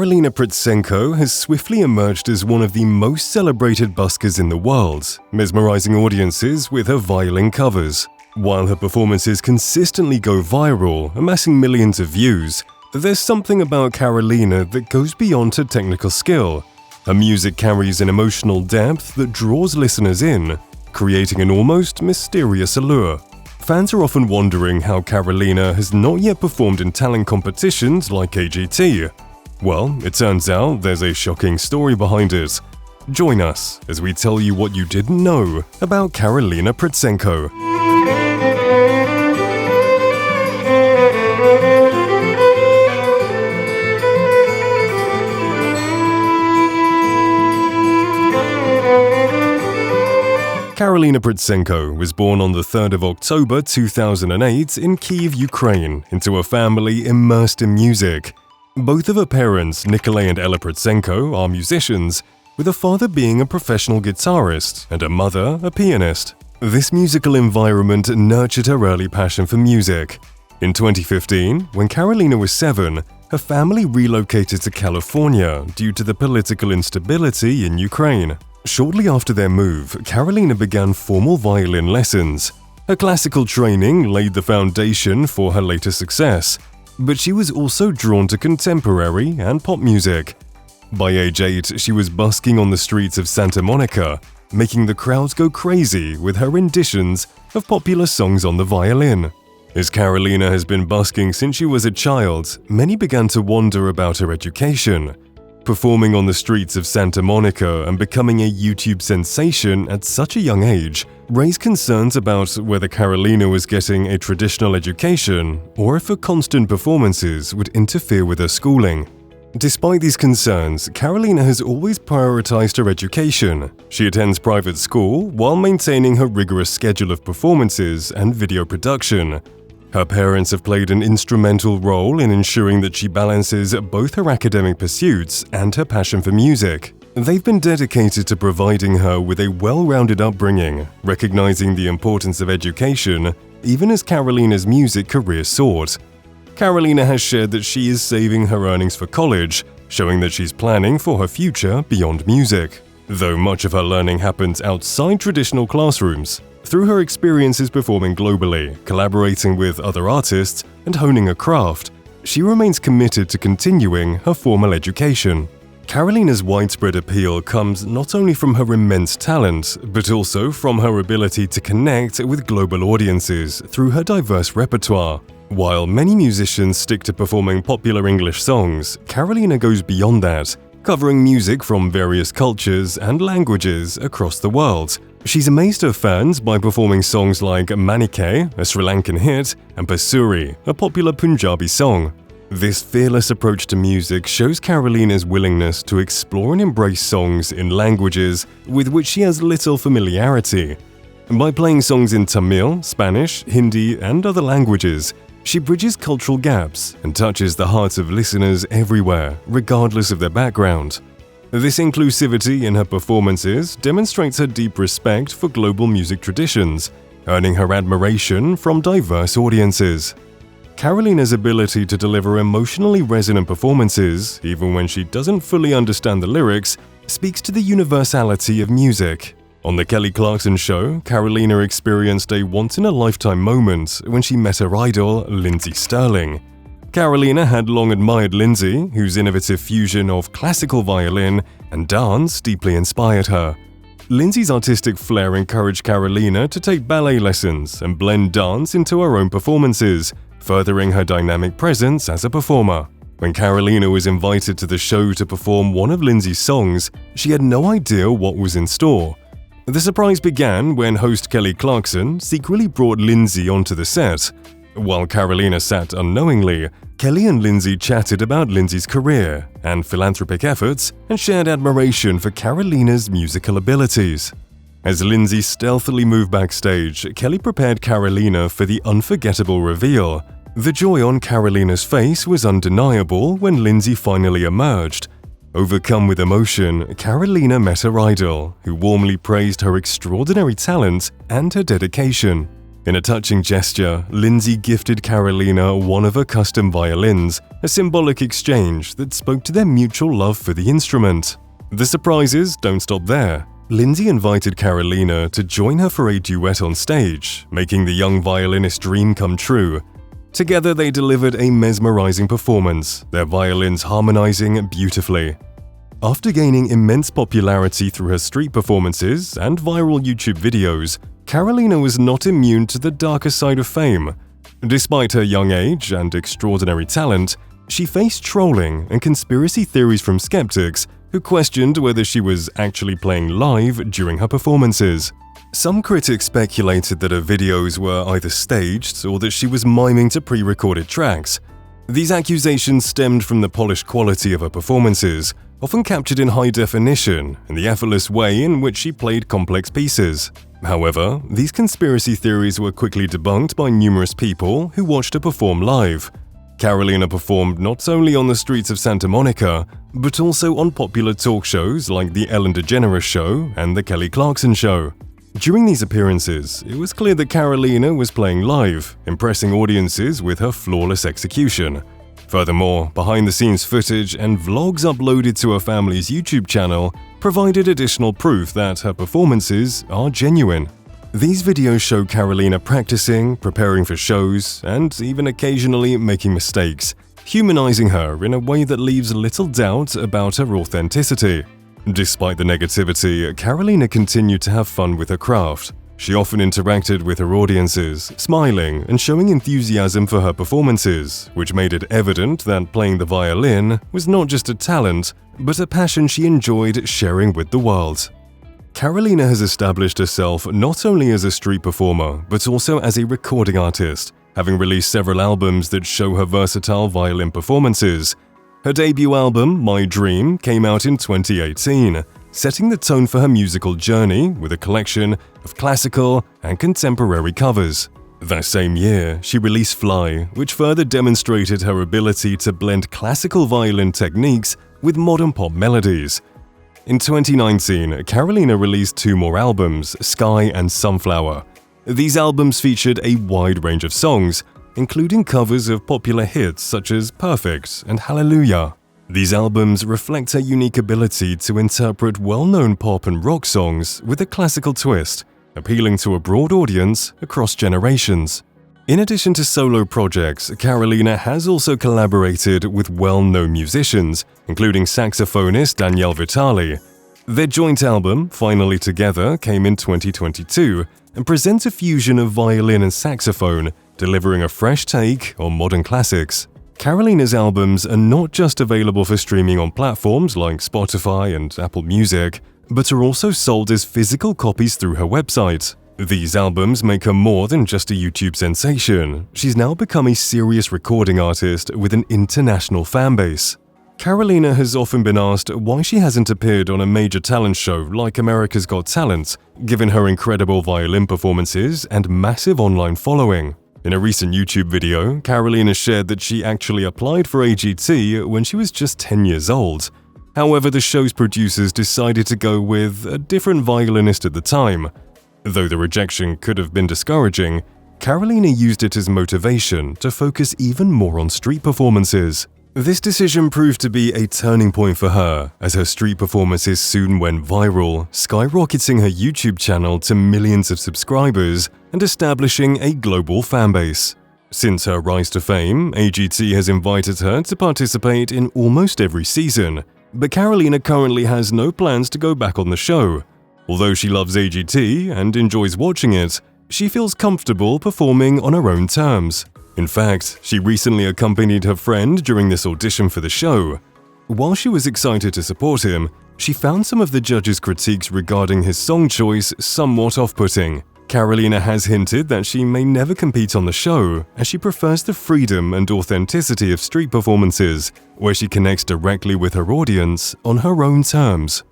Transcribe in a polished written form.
Karolina Protsenko has swiftly emerged as one of the most celebrated buskers in the world, mesmerizing audiences with her violin covers. While her performances consistently go viral, amassing millions of views, there's something about Karolina that goes beyond her technical skill. Her music carries an emotional depth that draws listeners in, creating an almost mysterious allure. Fans are often wondering how Karolina has not yet performed in talent competitions like AGT. Well, it turns out there's a shocking story behind it. Join us as we tell you what you didn't know about Karolina Protsenko. Karolina Protsenko was born on the 3rd of October 2008 in Kyiv, Ukraine, into a family immersed in music. Both of her parents, Nikolai and Ella Protsenko, are musicians, with her father being a professional guitarist and her mother a pianist. This musical environment nurtured her early passion for music. In 2015, when Karolina was 7, her family relocated to California due to the political instability in Ukraine. Shortly after their move, Karolina began formal violin lessons. Her classical training laid the foundation for her later success, but she was also drawn to contemporary and pop music. By age 8, she was busking on the streets of Santa Monica, making the crowds go crazy with her renditions of popular songs on the violin. As Karolina has been busking since she was a child, many began to wonder about her education. Performing on the streets of Santa Monica and becoming a YouTube sensation at such a young age raised concerns about whether Karolina was getting a traditional education or if her constant performances would interfere with her schooling. Despite these concerns, Karolina has always prioritized her education. She attends private school while maintaining her rigorous schedule of performances and video production. Her parents have played an instrumental role in ensuring that she balances both her academic pursuits and her passion for music. They've been dedicated to providing her with a well-rounded upbringing, recognizing the importance of education, even as Karolina's music career soared. Karolina has shared that she is saving her earnings for college, showing that she's planning for her future beyond music. Though much of her learning happens outside traditional classrooms, through her experiences performing globally, collaborating with other artists, and honing her craft, she remains committed to continuing her formal education. Karolina's widespread appeal comes not only from her immense talent, but also from her ability to connect with global audiences through her diverse repertoire. While many musicians stick to performing popular English songs, Karolina goes beyond that, covering music from various cultures and languages across the world. She's amazed her fans by performing songs like Manike, a Sri Lankan hit, and Pasuri, a popular Punjabi song. This fearless approach to music shows Karolina's willingness to explore and embrace songs in languages with which she has little familiarity. By playing songs in Tamil, Spanish, Hindi, and other languages, she bridges cultural gaps and touches the hearts of listeners everywhere, regardless of their background. This inclusivity in her performances demonstrates her deep respect for global music traditions, earning her admiration from diverse audiences. Karolina's ability to deliver emotionally resonant performances, even when she doesn't fully understand the lyrics, speaks to the universality of music. On The Kelly Clarkson Show, Karolina experienced a once-in-a-lifetime moment when she met her idol, Lindsey Stirling. Karolina had long admired Lindsey, whose innovative fusion of classical violin and dance deeply inspired her. Lindsey's artistic flair encouraged Karolina to take ballet lessons and blend dance into her own performances, furthering her dynamic presence as a performer. When Karolina was invited to the show to perform one of Lindsey's songs, she had no idea what was in store. The surprise began when host Kelly Clarkson secretly brought Lindsey onto the set. While Karolina sat unknowingly, Kelly and Lindsey chatted about Lindsey's career and philanthropic efforts and shared admiration for Karolina's musical abilities. As Lindsey stealthily moved backstage, Kelly prepared Karolina for the unforgettable reveal. The joy on Karolina's face was undeniable when Lindsey finally emerged. Overcome with emotion, Karolina met her idol, who warmly praised her extraordinary talent and her dedication. In a touching gesture, Lindsay gifted Karolina one of her custom violins, a symbolic exchange that spoke to their mutual love for the instrument. The surprises don't stop there. Lindsay invited Karolina to join her for a duet on stage, making the young violinist's dream come true. Together they delivered a mesmerizing performance, their violins harmonizing beautifully. After gaining immense popularity through her street performances and viral YouTube videos, Karolina was not immune to the darker side of fame. Despite her young age and extraordinary talent, she faced trolling and conspiracy theories from skeptics who questioned whether she was actually playing live during her performances. Some critics speculated that her videos were either staged or that she was miming to pre-recorded tracks. These accusations stemmed from the polished quality of her performances, often captured in high definition, and the effortless way in which she played complex pieces. However, these conspiracy theories were quickly debunked by numerous people who watched her perform live. Karolina performed not only on the streets of Santa Monica, but also on popular talk shows like The Ellen DeGeneres Show and The Kelly Clarkson Show. During these appearances, it was clear that Karolina was playing live, impressing audiences with her flawless execution. Furthermore, behind-the-scenes footage and vlogs uploaded to her family's YouTube channel provided additional proof that her performances are genuine. These videos show Karolina practicing, preparing for shows, and even occasionally making mistakes, humanizing her in a way that leaves little doubt about her authenticity. Despite the negativity, Karolina continued to have fun with her craft. She often interacted with her audiences, smiling and showing enthusiasm for her performances, which made it evident that playing the violin was not just a talent, but a passion she enjoyed sharing with the world. Karolina has established herself not only as a street performer, but also as a recording artist, having released several albums that show her versatile violin performances. Her debut album, My Dream, came out in 2018, setting the tone for her musical journey with a collection of classical and contemporary covers. That same year, she released Fly, which further demonstrated her ability to blend classical violin techniques with modern pop melodies. In 2019, Karolina released two more albums, Sky and Sunflower. These albums featured a wide range of songs, including covers of popular hits such as Perfect and Hallelujah. These albums reflect her unique ability to interpret well-known pop and rock songs with a classical twist, appealing to a broad audience across generations. In addition to solo projects, Karolina has also collaborated with well-known musicians, including saxophonist Danielle Vitali. Their joint album, Finally Together, came in 2022 and presents a fusion of violin and saxophone, delivering a fresh take on modern classics. Karolina's albums are not just available for streaming on platforms like Spotify and Apple Music, but are also sold as physical copies through her website. These albums make her more than just a YouTube sensation. She's now become a serious recording artist with an international fanbase. Karolina has often been asked why she hasn't appeared on a major talent show like America's Got Talent, given her incredible violin performances and massive online following. In a recent YouTube video, Karolina shared that she actually applied for AGT when she was just 10 years old. However, the show's producers decided to go with a different violinist at the time. Though the rejection could have been discouraging, Karolina used it as motivation to focus even more on street performances. This decision proved to be a turning point for her, as her street performances soon went viral, skyrocketing her YouTube channel to millions of subscribers and establishing a global fanbase. Since her rise to fame, AGT has invited her to participate in almost every season, but Karolina currently has no plans to go back on the show. Although she loves AGT and enjoys watching it, she feels comfortable performing on her own terms. In fact, she recently accompanied her friend during this audition for the show. While she was excited to support him, she found some of the judges' critiques regarding his song choice somewhat off-putting. Karolina has hinted that she may never compete on the show, as she prefers the freedom and authenticity of street performances, where she connects directly with her audience on her own terms.